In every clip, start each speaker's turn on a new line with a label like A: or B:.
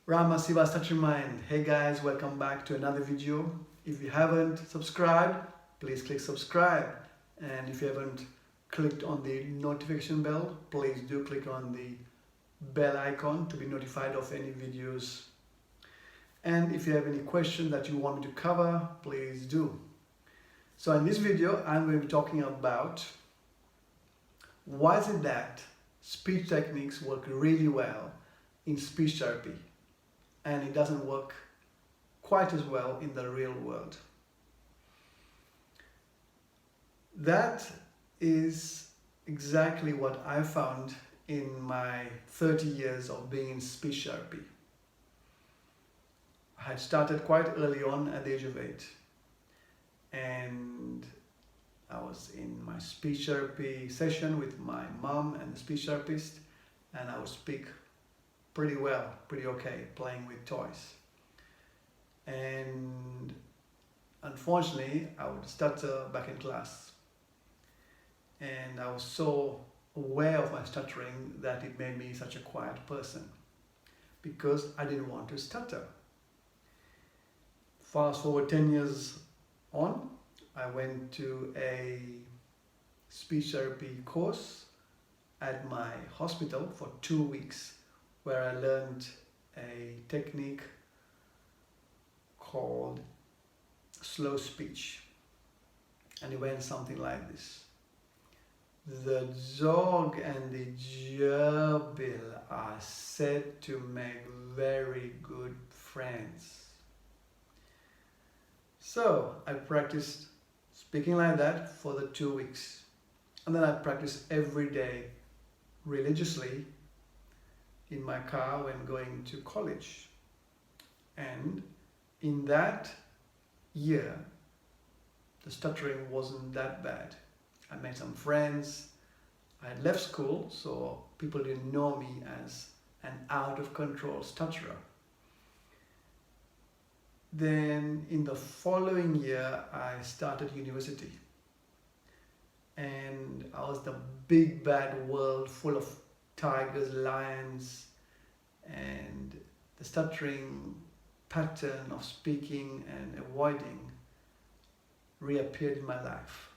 A: Rama Siva Stuttering Mind. Hey guys, welcome back to another video. If you haven't subscribed, please click subscribe. And if you haven't clicked on the notification bell, please do click on the bell icon to be notified of any videos. And if you have any questions that you want me to cover, please do. So in this video, I'm going to be talking about why is it that speech techniques work really well in speech therapy and it doesn't work quite as well in the real world. That is exactly what I found in my 30 years of being in speech therapy. I had started quite early on at the age of 8, and I was in my speech therapy session with my mom and the speech therapist, and I would speak pretty well, pretty okay, playing with toys. And unfortunately, I would stutter back in class. And I was so aware of my stuttering that it made me such a quiet person because I didn't want to stutter. Fast forward 10 years on, I went to a speech therapy course at my hospital for 2 weeks where I learned a technique called slow speech. And it went something like this. The dog and the gerbil are said to make very good friends. So I practiced speaking like that for the 2 weeks. And then I practiced every day religiously in my car when going to college. And in that year, the stuttering wasn't that bad. I made some friends. I had left school, so people didn't know me as an out-of-control stutterer. Then in the following year, I started university. And I was the big bad world full of tigers, lions, and the stuttering pattern of speaking and avoiding reappeared in my life.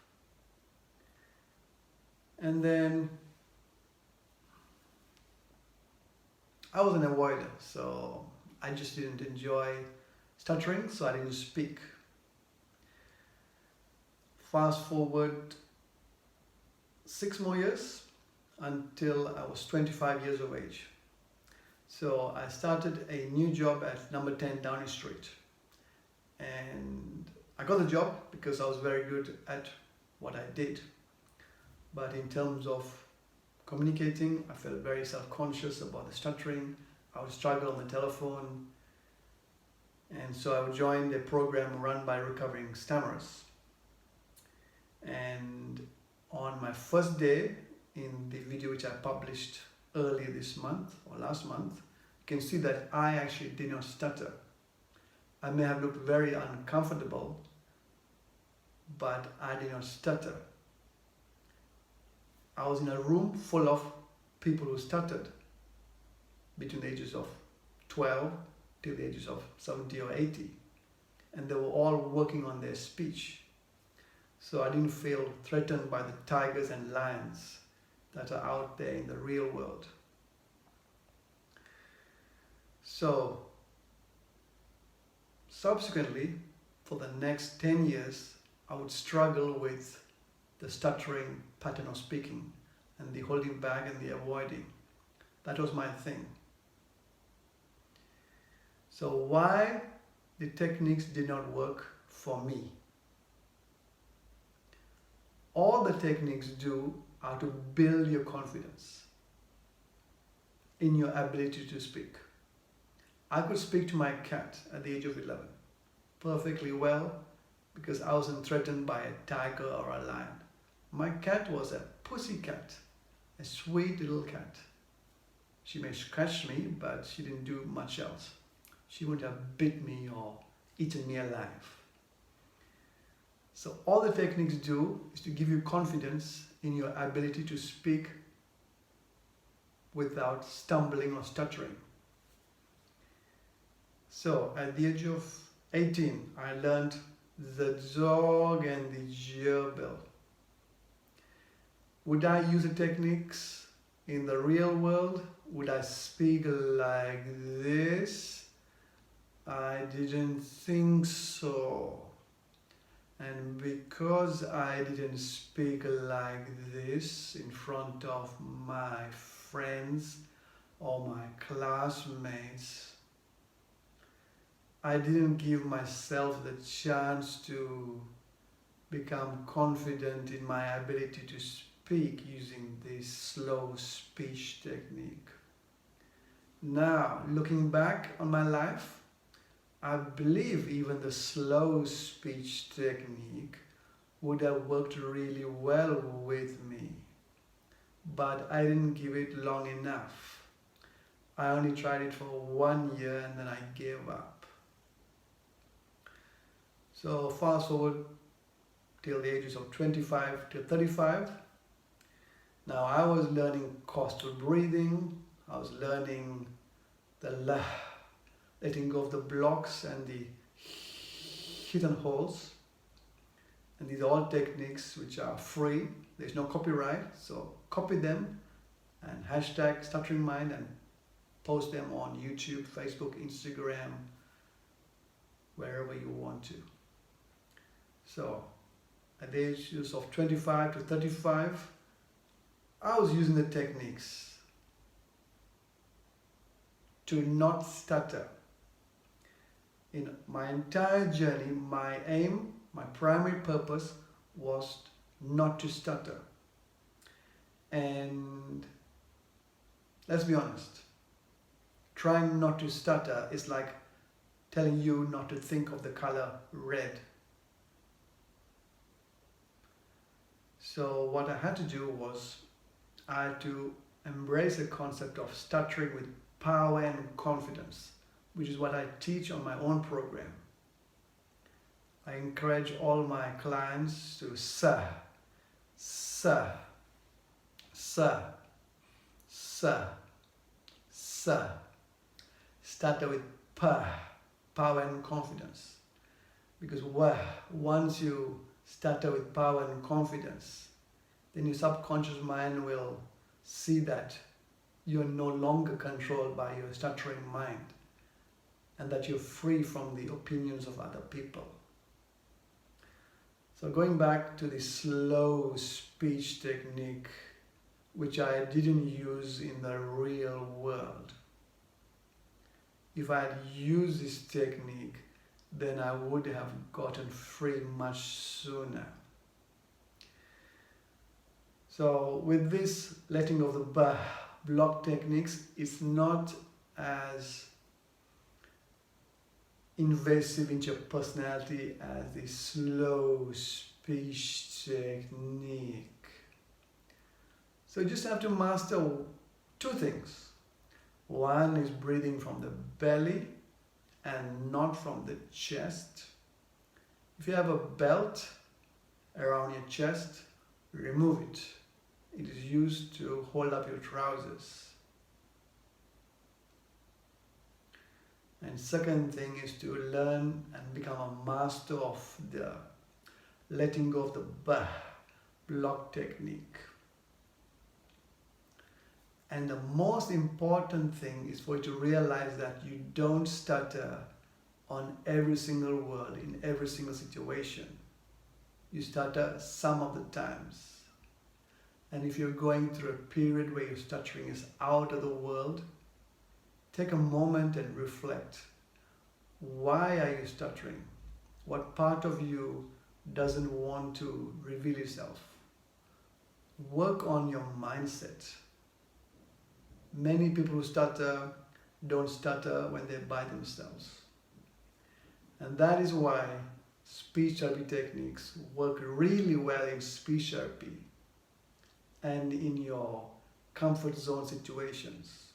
A: And then I was an avoider, so I just didn't enjoy stuttering, so I didn't speak. Fast forward 6 more years until I was 25 years of age. So I started a new job at number 10 Downing Street. And I got the job because I was very good at what I did. But in terms of communicating, I felt very self-conscious about the stuttering. I would struggle on the telephone. And so I would join a program run by recovering stammerers. And on my first day, in the video which I published earlier this month or last month, you can see that I actually did not stutter. I may have looked very uncomfortable, but I did not stutter. I was in a room full of people who stuttered between the ages of 12 till the ages of 70 or 80. And they were all working on their speech. So I didn't feel threatened by the tigers and lions that are out there in the real world. So subsequently, for the next 10 years, I would struggle with the stuttering pattern of speaking and the holding back and the avoiding. That was my thing. So why the techniques did not work for me? All the techniques do are to build your confidence in your ability to speak. I could speak to my cat at the age of 11 perfectly well because I wasn't threatened by a tiger or a lion. My cat was a pussy cat, a sweet little cat. She may scratch me, but she didn't do much else. She wouldn't have bit me or eaten me alive. So all the techniques do is to give you confidence in your ability to speak without stumbling or stuttering. So at the age of 18, I learned the dog and the gerbil. Would I use the techniques in the real world? Would I speak like this? I didn't think so. And because I didn't speak like this in front of my friends or my classmates, I didn't give myself the chance to become confident in my ability to speak using this slow speech technique. Now, looking back on my life, I believe even the slow speech technique would have worked really well with me, but I didn't give it long enough. I only tried it for 1 year and then I gave up. So fast forward till the ages of 25 to 35. Now I was learning coastal breathing. I was learning the letting go of the blocks and the hidden holes. And these are all techniques which are free. There's no copyright, so copy them and hashtag Stuttering Mind and post them on YouTube, Facebook, Instagram, wherever you want to. So at the ages of 25 to 35, I was using the techniques to not stutter. In my entire journey, my aim, my primary purpose was not to stutter. And let's be honest, trying not to stutter is like telling you not to think of the color red. So what I had to do was I had to embrace the concept of stuttering with power and confidence, which is what I teach on my own program. I encourage all my clients to stutter with power and confidence. Because once you stutter with power and confidence, then your subconscious mind will see that you're no longer controlled by your stuttering mind and that you're free from the opinions of other people. So going back to the slow speech technique, which I didn't use in the real world. If I had used this technique, then I would have gotten free much sooner. So with this letting of the block techniques, it's not as invasive into your personality as the slow speech technique. So you just have to master 2 things. One is breathing from the belly and not from the chest. If you have a belt around your chest, remove it. It is used to hold up your trousers. And second thing is to learn and become a master of the letting go of the block technique. And the most important thing is for you to realize that you don't stutter on every single word in every single situation. You stutter some of the times. And if you're going through a period where your stuttering is out of the world, take a moment and reflect. Why are you stuttering? What part of you doesn't want to reveal itself? Work on your mindset. Many people who stutter don't stutter when they're by themselves. And that is why speech therapy techniques work really well in speech therapy and in your comfort zone situations.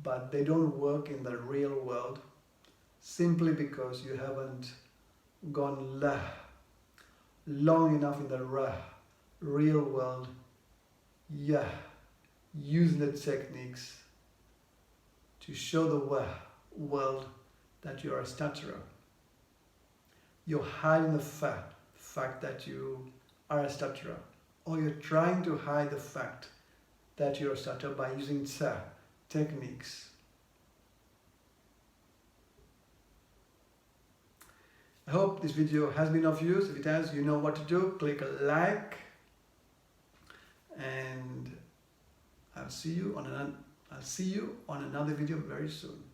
A: But they don't work in the real world simply because you haven't gone long enough in the real world, using the techniques to show the world that you are a stutterer. You're hiding the fact that you are a stutterer, or you're trying to hide the fact that you're a stutterer by using techniques. I hope this video has been of use. If it has, you know what to do. Click a like, and I'll see you on another video very soon.